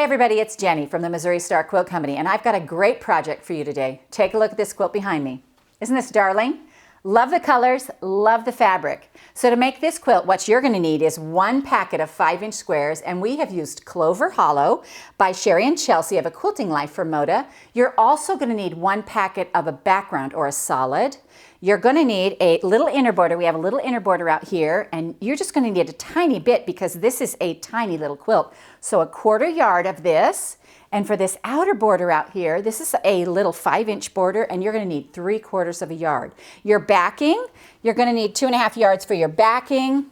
Hi everybody, it's Jenny from the Missouri Star Quilt Company, and I've got a great project for you today. Take a look at this quilt behind me. Isn't this darling? Love the colors, love the fabric. So to make this quilt, what you're going to need is one packet of 5-inch squares, and we have used Clover Hollow by Sherry and Chelsea of A Quilting Life for Moda. You're also going to need one packet of a background or a solid. You're going to need a little inner border. We have a little inner border out here, and you're just going to need a tiny bit because this is a tiny little quilt. So 1/4 yard of this. And for this outer border out here, this is a little 5-inch border, and you're going to need 3/4 yard. Your backing, you're going to need 2.5 yards for your backing.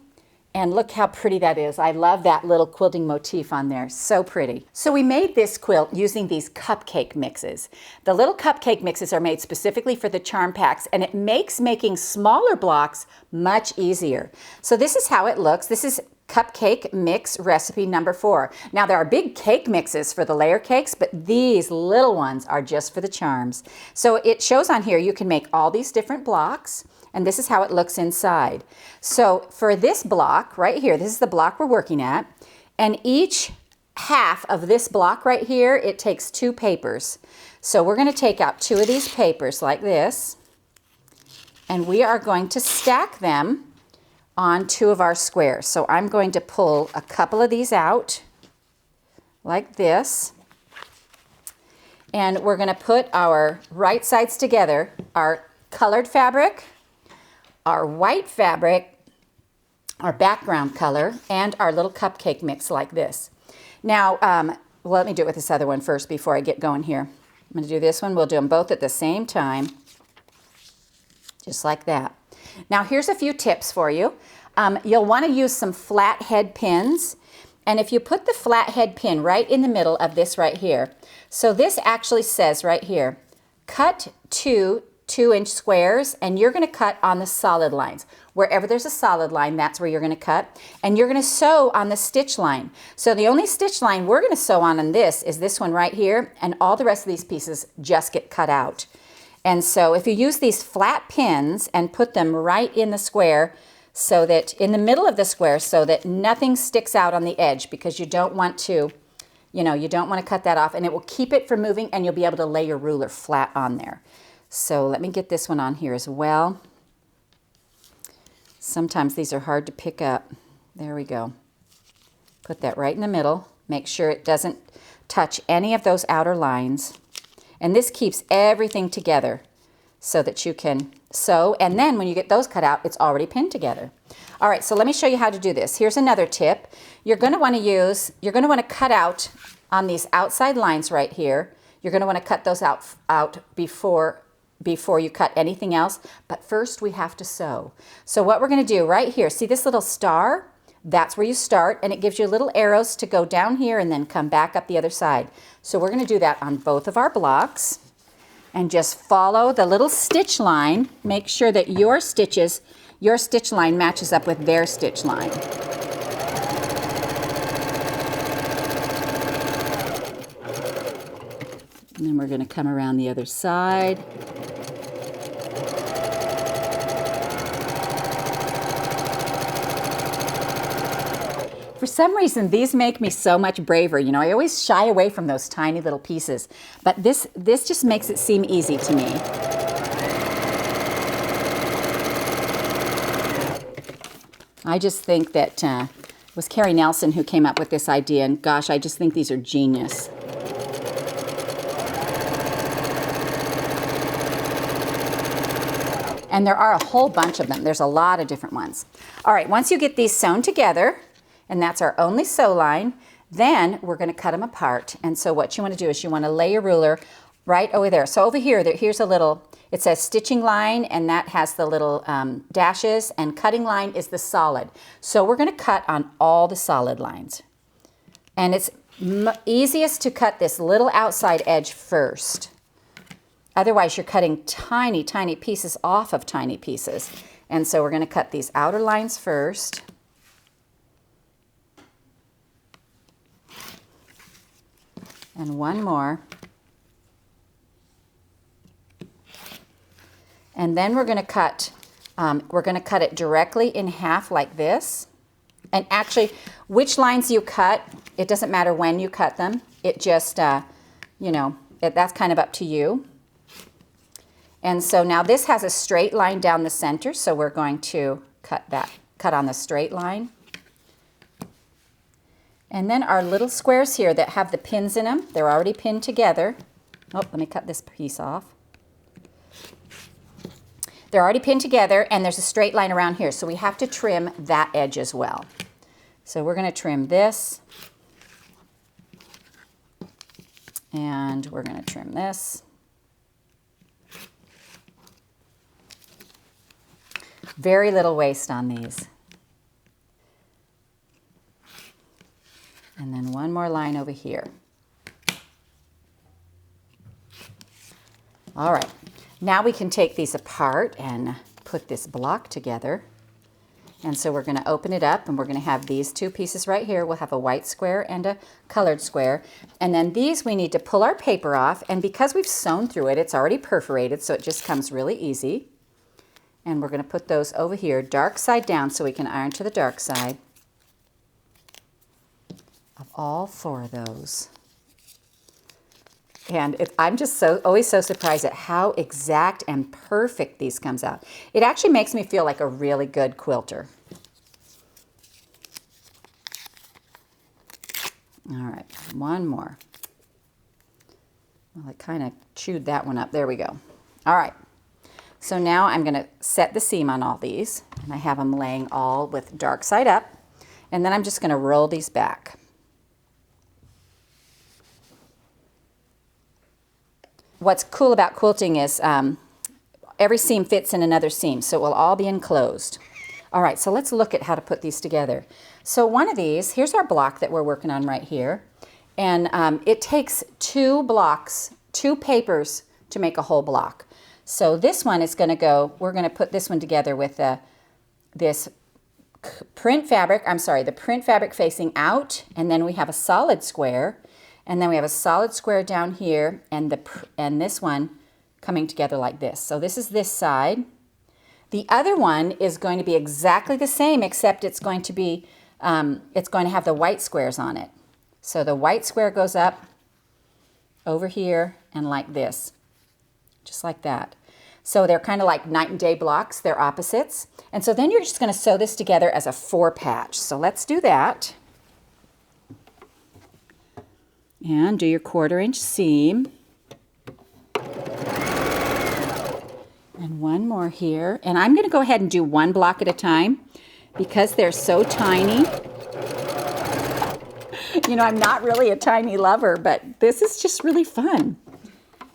And look how pretty that is. I love that little quilting motif on there. So pretty. So we made this quilt using these cupcake mixes. The little cupcake mixes are made specifically for the charm packs, and it makes making smaller blocks much easier. So this is how it looks. This is cupcake mix recipe number 4. Now there are big cake mixes for the layer cakes, but these little ones are just for the charms. So it shows on here you can make all these different blocks, and this is how it looks inside. So for this block right here, this is the block we're working at, and each half of this block right here, it takes 2 papers. So we're going to take out 2 of these papers like this, and we are going to stack them on 2 of our squares. So I'm going to pull a couple of these out like this, and we're going to put our right sides together, our colored fabric, our white fabric, our background color, and our little cupcake mix like this. Now, let me do it with this other one first before I get going here. I'm going to do this one. We'll do them both at the same time, just like that. Now, here's a few tips for you. You'll want to use some flat head pins, and if you put the flat head pin right in the middle of this right here, so this actually says right here, cut 2 2-inch squares, and you're going to cut on the solid lines. Wherever there's a solid line, that's where you're going to cut, and you're going to sew on the stitch line. So the only stitch line we're going to sew on this is this one right here, and all the rest of these pieces just get cut out. And so if you use these flat pins and put them right in the square, so that in the middle of the square, so that nothing sticks out on the edge, because you don't want to, you don't want to cut that off, and it will keep it from moving, and you'll be able to lay your ruler flat on there. So let me get this one on here as well. Sometimes these are hard to pick up. There we go. Put that right in the middle. Make sure it doesn't touch any of those outer lines. And this keeps everything together so that you can sew. And then when you get those cut out, it's already pinned together. All right, so let me show you how to do this. Here's another tip. You're going to want to cut out on these outside lines right here. You're going to want to cut those out before you cut anything else, but first we have to sew. So what we're going to do right here, see this little star? That's where you start, and it gives you little arrows to go down here and then come back up the other side. So we're going to do that on both of our blocks, and just follow the little stitch line. Make sure that your stitch line matches up with their stitch line. And then we're going to come around the other side. For some reason, these make me so much braver. I always shy away from those tiny little pieces, but this just makes it seem easy to me. I just think that it was Carrie Nelson who came up with this idea, and gosh, I just think these are genius. And there are a whole bunch of them. There's a lot of different ones. All right, once you get these sewn together, and that's our only sew line, then we're going to cut them apart. And so what you want to do is you want to lay your ruler right over there. So over here, here's a little, it says stitching line, and that has the little dashes, and cutting line is the solid. So we're going to cut on all the solid lines. And it's easiest to cut this little outside edge first. Otherwise, you're cutting tiny, tiny pieces off of tiny pieces. And so we're going to cut these outer lines first. And one more. And then we're going to cut it directly in half like this. And actually, which lines you cut, it doesn't matter when you cut them. it just, you know, that's kind of up to you. And so now this has a straight line down the center, so we're going to cut on the straight line. And then our little squares here that have the pins in them, they're already pinned together. Oh, let me cut this piece off. They're already pinned together, and there's a straight line around here, so we have to trim that edge as well. So we're going to trim this, and we're going to trim this. Very little waste on these. And then one more line over here. All right, now we can take these apart and put this block together. And so we're going to open it up, and we're going to have these two pieces right here. We'll have a white square and a colored square. And then these we need to pull our paper off, and because we've sewn through it, it's already perforated, so it just comes really easy. And we're going to put those over here, dark side down, so we can iron to the dark side of all 4 of those. And I'm just always so surprised at how exact and perfect these comes out. It actually makes me feel like a really good quilter. All right, one more. Well, I kind of chewed that one up. There we go. All right. So now I'm going to set the seam on all these, and I have them laying all with dark side up, and then I'm just going to roll these back. What's cool about quilting is every seam fits in another seam, so it will all be enclosed. All right, so let's look at how to put these together. So one of these, here's our block that we're working on right here, and it takes 2 blocks, 2 papers to make a whole block. So this one is going to go, we're going to put this one together with this print fabric, the print fabric facing out, and then we have a solid square, and then we have a solid square down here, and this one coming together like this. So this is this side. The other one is going to be exactly the same, except it's going to be, it's going to have the white squares on it. So the white square goes up over here and like this, just like that. So they're kind of like night and day blocks, they're opposites. And so then you're just going to sew this together as a 4 patch. So let's do that. And do your 1/4 inch seam. And one more here. And I'm going to go ahead and do 1 block at a time because they're so tiny. You know, I'm not really a tiny lover, but this is just really fun.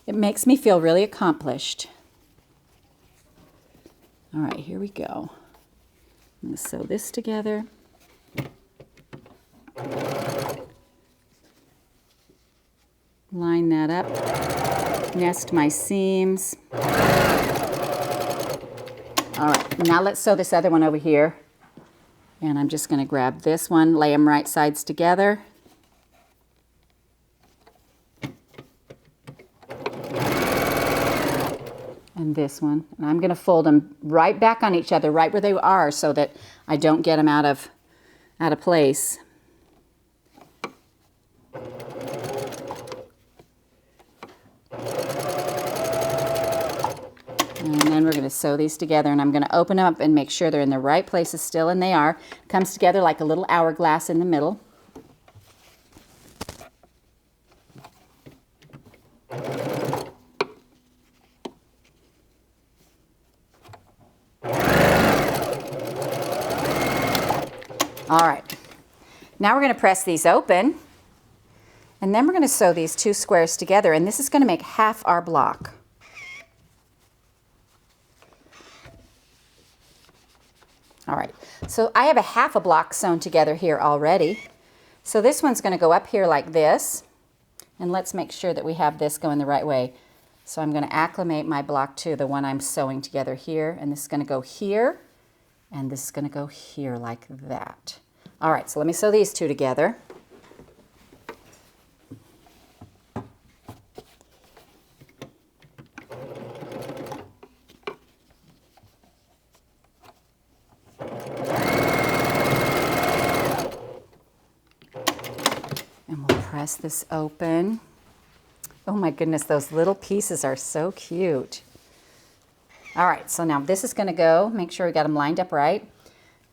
It makes me feel really accomplished. All right, here we go. I'm going to sew this together. Line that up. Nest my seams. All right, now let's sew this other one over here. And I'm just going to grab this one, lay them right sides together. And this one. And I'm going to fold them right back on each other, right where they are, so that I don't get them out of place. And then we're going to sew these together, and I'm going to open them up and make sure they're in the right places still, and they are. Comes together like a little hourglass in the middle. All right, now we're going to press these open, and then we're going to sew these 2 squares together, and this is going to make half our block. All right, so I have a half a block sewn together here already. So this one's going to go up here like this, and let's make sure that we have this going the right way. So I'm going to acclimate my block to the one I'm sewing together here, and this is going to go here, and this is going to go here like that. All right, so let me sew these 2 together. press this open. Oh my goodness, those little pieces are so cute. All right, so now this is gonna go, make sure we got them lined up right.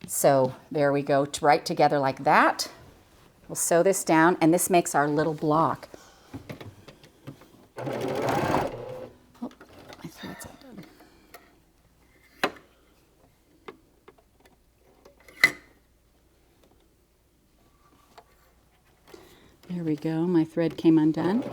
So there we go, right together like that. We'll sew this down, and this makes our little block. Oh, my thread's undone. There we go, my thread came undone.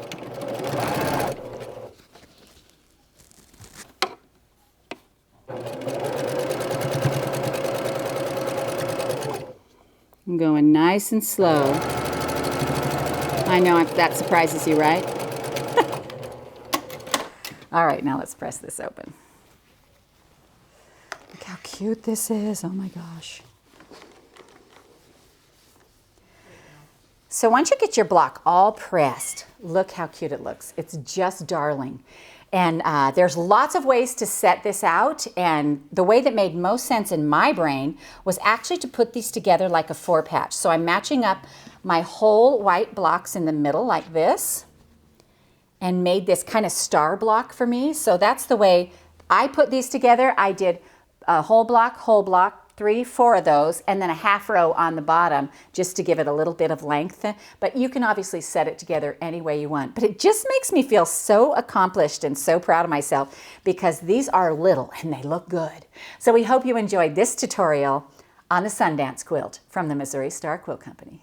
I'm going nice and slow. I know that surprises you, right? All right, now let's press this open. Look how cute this is. Oh my gosh. So once you get your block all pressed, look how cute it looks. It's just darling. And there's lots of ways to set this out, and the way that made most sense in my brain was actually to put these together like a 4-patch. So I'm matching up my whole white blocks in the middle like this and made this kind of star block for me. So that's the way I put these together. I did a whole block, 3, 4 of those, and then a half row on the bottom just to give it a little bit of length. But you can obviously set it together any way you want. But it just makes me feel so accomplished and so proud of myself because these are little and they look good. So we hope you enjoyed this tutorial on the Sundance quilt from the Missouri Star Quilt Company.